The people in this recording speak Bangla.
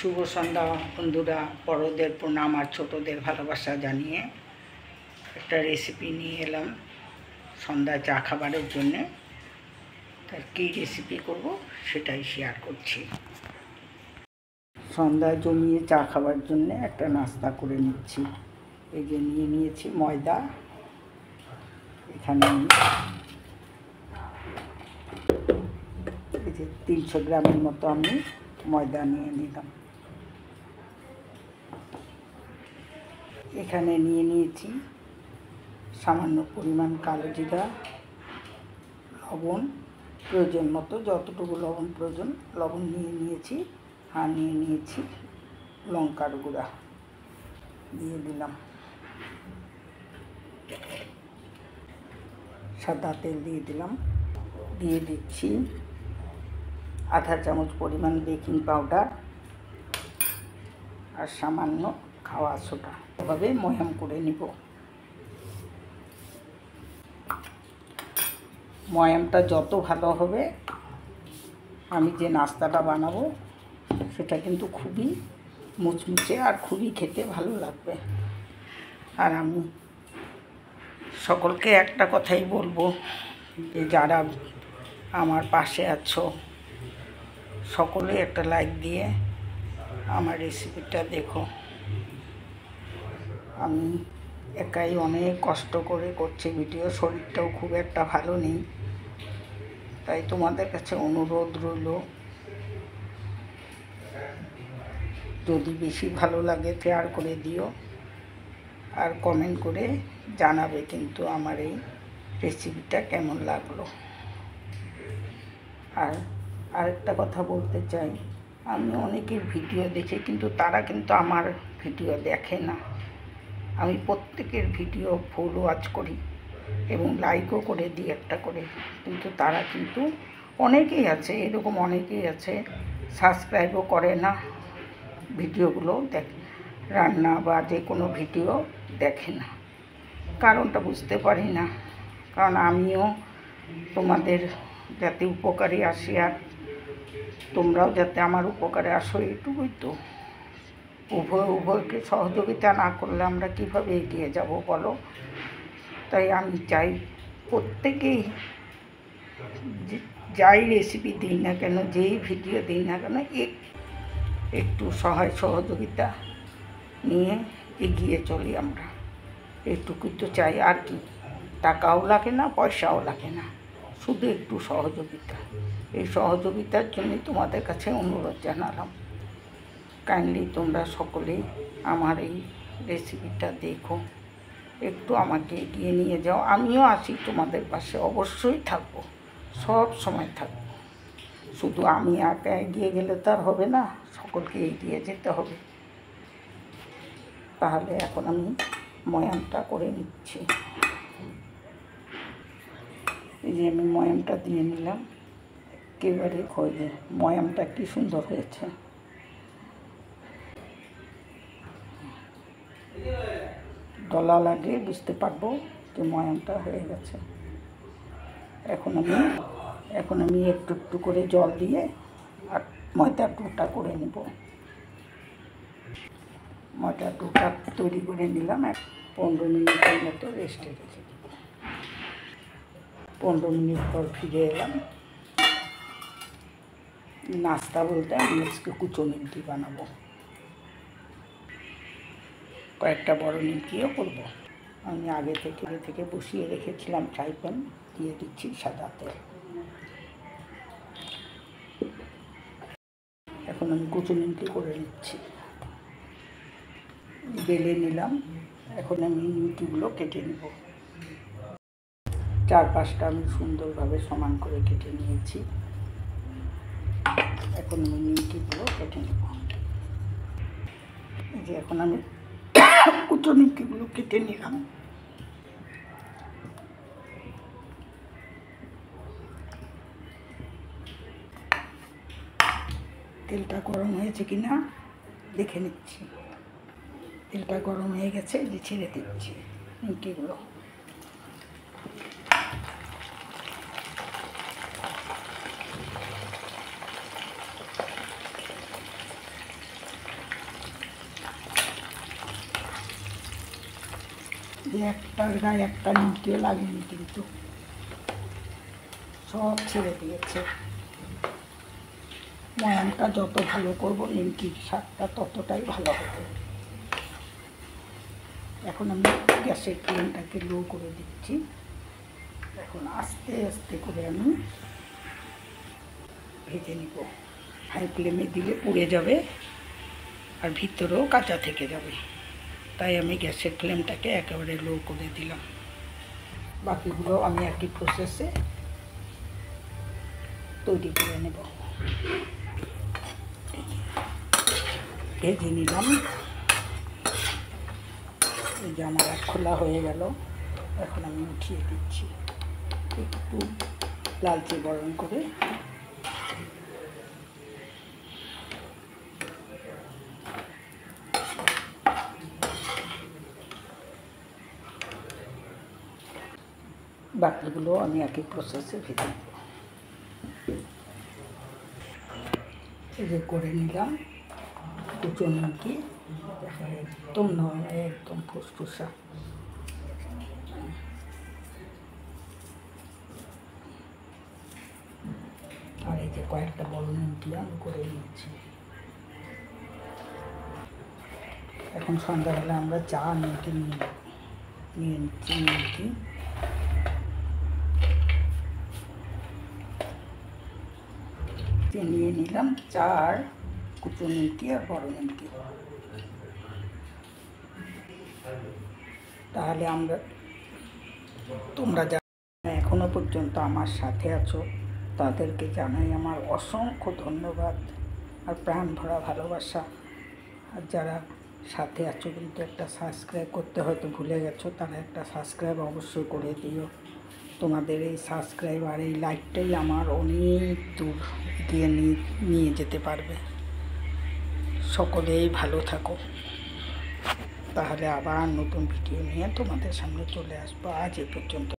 শুভ সন্ধ্যা বন্ধুরা, বড়দের প্রণাম আর ছোটদের ভালোবাসা জানিয়ে একটা রেসিপি নিয়ে এলাম সন্ধ্যা চা খাবারের জন্যে। তার কী রেসিপি করব সেটাই শেয়ার করছি। সন্ধ্যায় জমিয়ে চা খাবার জন্যে একটা নাস্তা করে নিচ্ছি। এই যে নিয়ে নিয়েছি ময়দা, এখানে এই যে 300 গ্রামের মতো আমি ময়দা নিয়ে নিলাম। এখানে নিয়ে নিয়েছি সামান্য পরিমাণ কালো জিরা, লবণ প্রয়োজন মতো, যতটুকু লবণ প্রয়োজন লবণ নিয়ে নিয়েছি, আর নিয়ে নিয়েছি লঙ্কার গুঁড়া দিয়ে দিলাম। সাদা তেল দিয়ে দিলাম। দিয়ে দিচ্ছি আধা চামচ পরিমাণ বেকিং পাউডার আর সামান্য খাওয়া সোডা। এভাবে ময়াম করে নিব। ময়ামটা যত ভালো হবে আমি যে নাস্তাটা বানাবো সেটা কিন্তু খুবই মুচমুচে আর খুবই খেতে ভালো লাগবে। আর আমি সকলকে একটা কথাই বলবো যে যারা আমার পাশে আছো সকলে একটা লাইক দিয়ে আমার রেসিপিটা দেখো। আমি একাই অনেক কষ্ট করে করছি ভিডিও, শরীরটাও খুব একটা ভালো নেই, তাই তোমাদের কাছে অনুরোধ রইল যদি বেশি ভালো লাগে শেয়ার করে দিও আর কমেন্ট করে জানাবে কিন্তু আমার এই রেসিপিটা কেমন লাগলো। আর আরেকটা কথা বলতে চাই, আমি অনেকের ভিডিও দেখি কিন্তু তারা কিন্তু আমার ভিডিও দেখে না। আমি প্রত্যেকের ভিডিও ফুল ওয়াচ করি এবং লাইকও করে দিই একটা করে, কিন্তু তারা কিন্তু অনেকেই আছে, এরকম অনেকেই আছে সাবস্ক্রাইবও করে না, ভিডিওগুলো দেখে রান্না বা যে কোনো ভিডিও দেখে না। কারণটা বুঝতে পারি না, কারণ আমিও তোমাদের যাতে উপকারে আসি আর তোমরাও যাতে আমার উপকারে আসো, এইটুকুই তো। উভয়কে সহযোগিতা না করলে আমরা কীভাবে এগিয়ে যাব বলো। তাই আমি চাই প্রত্যেকেই যাই রেসিপি দিই না কেন, যেই ভিডিও দিই না কেন, একটু সহযোগিতা নিয়ে এগিয়ে চলি আমরা, এইটুকুই তো চাই। আর কি, টাকাও লাগে না, পয়সাও লাগে না, শুধু একটু সহযোগিতা। এই সহযোগিতার জন্যই তোমাদের কাছে অনুরোধ জানালাম, কাইন্ডলি তোমরা সকলেই আমার এই রেসিপিটা দেখো, একটু আমাকে এগিয়ে নিয়ে যাও। আমিও আছি তোমাদের পাশে, অবশ্যই থাকবো, সব সময় থাকবো। শুধু আমি একা এগিয়ে গেলে তো আর হবে না, সকলকে এগিয়ে যেতে হবে। তাহলে এখন আমি ময়ামটা করে নিচ্ছি। এই যে আমি ময়ামটা দিয়ে নিলাম, একেবারে খয়ে ময়ামটা কি সুন্দর হয়েছে। ডলা লাগে বুঝতে পারবো যে ময়ামটা হয়ে গেছে। এখন আমি একটু একটু করে জল দিয়ে আর ময়দার ডোটা করে নেব। ময়দার ডোটা তৈরি করে নিলাম, 15 মিনিটের মতো রেস্টে রেখে দেব। 15 মিনিট পর ফিরে এলাম। নাস্তা বলতে আমি আজকে কুচো নিমকি বানাবো, কয়েকটা বড় নিমকিও করবো। আমি আগে থেকে বসিয়ে রেখেছিলাম ফ্রাই প্যান, দিয়ে দিচ্ছি সাদা তেল। এখন আমি কুচো নিমকি করে নিচ্ছি, বেলে নিলাম। এখন আমি নিমকিগুলো কেটে নেব। 4-5টা আমি সুন্দরভাবে সমান করে কেটে নিয়েছি। এখন আমি নিমকিগুলো কেটে নেব। এই যে এখন আমি কুচো নিমকিগুলো কেটে নিলাম। তেলটা গরম হয়েছে কি না দেখে নিচ্ছি। তেলটা গরম হয়ে গেছে, যে ছেড়ে দিচ্ছি নিমকিগুলো। যে একটার গায়ে একটা নিমকিও লাগেনি, কিন্তু সব ছেড়ে দিয়েছে। ময়ানটা যত ভালো করব নিমকির স্বাদটা ততটাই ভালো হবে। এখন আমি গ্যাসের ফ্লেমটাকে লো করে দিচ্ছি। এখন আস্তে আস্তে করে আমি ভেজে নিব। হাই ফ্লেমে দিলে পুড়ে যাবে আর ভিতরেও কাঁচা থেকে যাবে, তাই আমি গ্যাসের ফ্লেমটাকে একেবারে লো করে দিলাম। বাকিগুলো আমি একই প্রসেসে তৈরি করে নেব। ভেজে নিলাম। এই যে আমার এক খোলা হয়ে গেল। এখন আমি উঠিয়ে দিচ্ছি একটু লালচে গরম করে। বাকিগুলো আমি একই প্রসেসে ভেজে নেব। এই যে করে নিলাম কুচো নিমকি, একদম নয়, একদম ফুসফুসা। আর এই যে কয়েকটা বড় নিমকি আমি করে নিয়েছি। এখন সন্ধ্যাবেলা আমরা চা নিমকি নিয়ে নিচ্ছি। নিমকি নিয়ে নিলাম, চা আর কুচো নিমকি আর বড় নিমকি। তাহলে তোমরা যারা এখনো পর্যন্ত আমার সাথে আছো তাদেরকে জানাই আমার অসংখ্য ধন্যবাদ আর প্রাণ ভরা ভালোবাসা। আর যারা সাথে আছো কিন্তু একটা সাবস্ক্রাইব করতে হয়তো ভুলে গেছো, তারা একটা সাবস্ক্রাইব অবশ্যই করে দিও। তোমাদের এই সাবস্ক্রাইব আর এই লাইকটাই আমার অনেক দূর এগিয়ে নিয়ে যেতে পারবে। সকলেই ভালো থাকো। তাহলে আবার নতুন ভিডিও নিয়ে তোমাদের সামনে চলে আসবো। আজ এ পর্যন্ত।